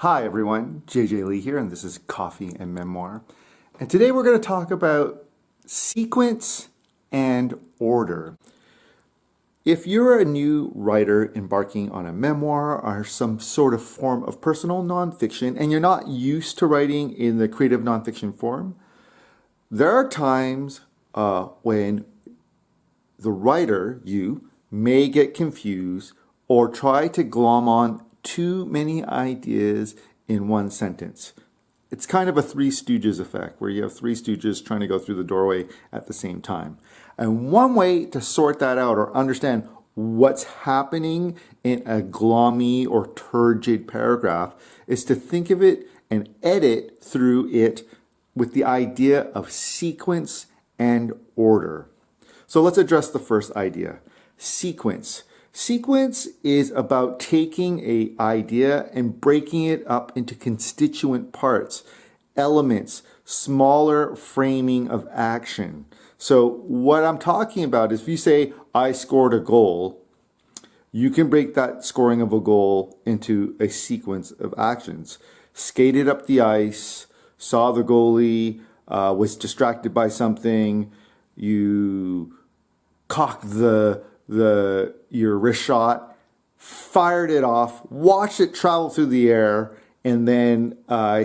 Hi everyone, JJ Lee here, and this is Coffee and Memoir. And today we're going to talk about sequence and order. If you're a new writer embarking on a memoir or some sort of form of personal nonfiction, and you're not used to writing in the creative nonfiction form, there are times when the writer, you, may get confused or try to glom on too many ideas in one sentence. It's kind of a Three Stooges effect, where you have three stooges trying to go through the doorway at the same time. And one way to sort that out or understand what's happening in a glommy or turgid paragraph is to think of it and edit through it with the idea of sequence and order. So let's address the first idea, sequence. Sequence is about taking an idea and breaking it up into constituent parts, elements, smaller framing of action. So what I'm talking about is if you say, I scored a goal, you can break that scoring of a goal into a sequence of actions. Skated up the ice, saw the goalie, was distracted by something, you cocked your wrist shot, fired it off, watched it travel through the air, and then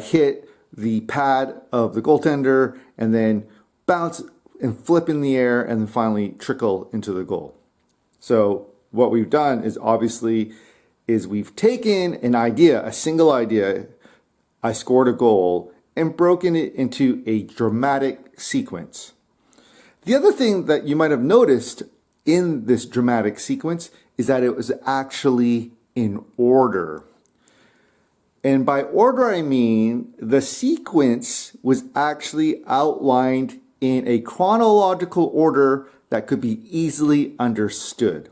hit the pad of the goaltender, and then bounce and flip in the air, and then finally trickle into the goal. So what we've done is we've taken an idea, a single idea, I scored a goal, and broken it into a dramatic sequence. The other thing that you might have noticed in this dramatic sequence is that it was actually in order. And by order, I mean the sequence was actually outlined in a chronological order that could be easily understood.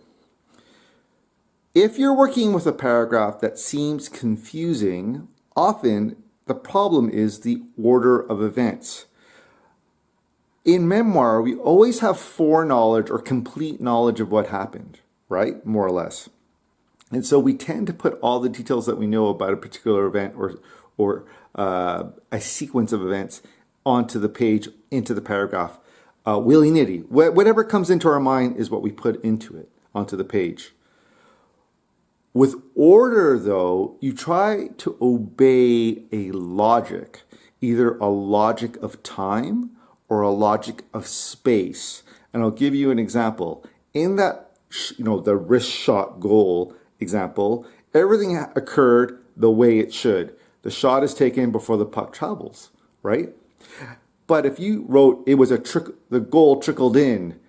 If you're working with a paragraph that seems confusing, often the problem is the order of events. In memoir, we always have foreknowledge or complete knowledge of what happened, right? More or less. And so we tend to put all the details that we know about a particular event or a sequence of events onto the page, into the paragraph, willy-nilly. Whatever comes into our mind is what we put into it, onto the page. With order, though, you try to obey a logic, either a logic of time or a logic of space. And I'll give you an example. In that, the wrist shot goal example, everything occurred the way it should. The shot is taken before the puck travels, right? But if you wrote, the goal trickled in,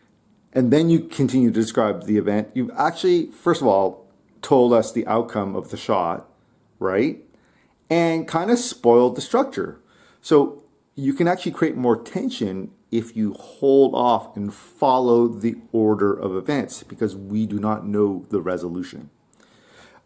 and then you continue to describe the event, you've actually, first of all, told us the outcome of the shot, right? And kind of spoiled the structure. So you can actually create more tension if you hold off and follow the order of events because we do not know the resolution.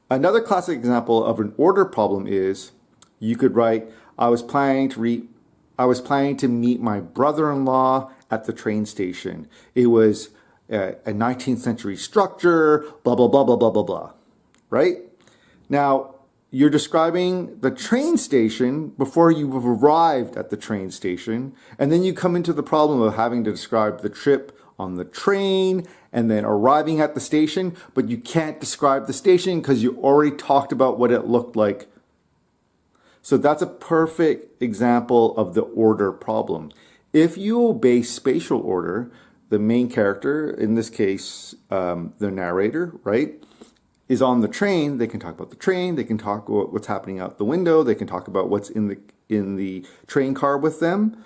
Another classic example of an order problem is you could write, I was planning to meet my brother-in-law at the train station. It was a 19th century structure, blah, blah, blah, blah, blah, blah, blah, right? Now, you're describing the train station before you've arrived at the train station, and then you come into the problem of having to describe the trip on the train and then arriving at the station, but you can't describe the station because you already talked about what it looked like. So that's a perfect example of the order problem. If you obey spatial order, the main character, in this case, the narrator, right, is on the train, they can talk about the train, they can talk about what's happening out the window, they can talk about what's in the train car with them,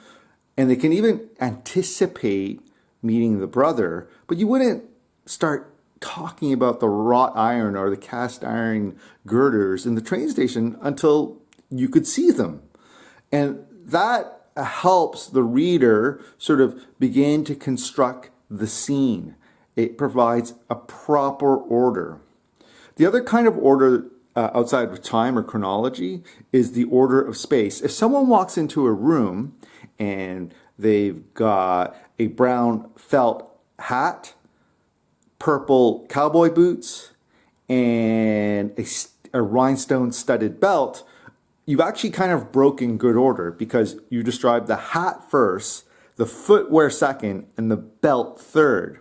and they can even anticipate meeting the brother, but you wouldn't start talking about the wrought iron or the cast iron girders in the train station until you could see them. And that helps the reader sort of begin to construct the scene. It provides a proper order. The other kind of order outside of time or chronology is the order of space. If someone walks into a room and they've got a brown felt hat, purple cowboy boots, and a rhinestone studded belt, you've actually kind of broken good order because you described the hat first, the footwear second, and the belt third.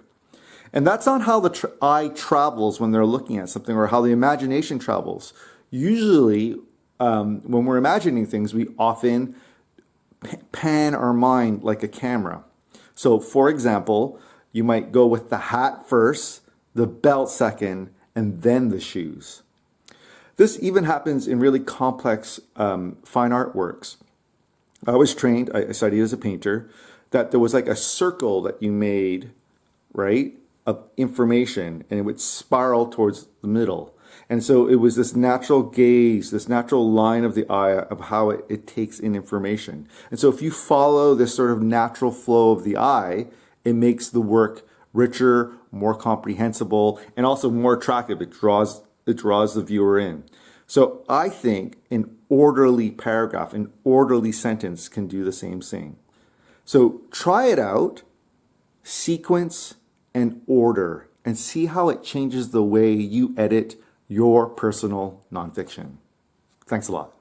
And that's not how the eye travels when they're looking at something, or how the imagination travels. Usually, when we're imagining things, we often pan our mind like a camera. So, for example, you might go with the hat first, the belt second, and then the shoes. This even happens in really complex fine art works. I was trained, I studied as a painter, that there was like a circle that you made, right, of information, and it would spiral towards the middle. And so it was this natural gaze, this natural line of the eye of how it takes in information. And so if you follow this sort of natural flow of the eye, it makes the work richer, more comprehensible, and also more attractive. It draws the viewer in. So I think an orderly paragraph, an orderly sentence can do the same thing. So try it out, sequence and order, and see how it changes the way you edit your personal nonfiction. Thanks a lot.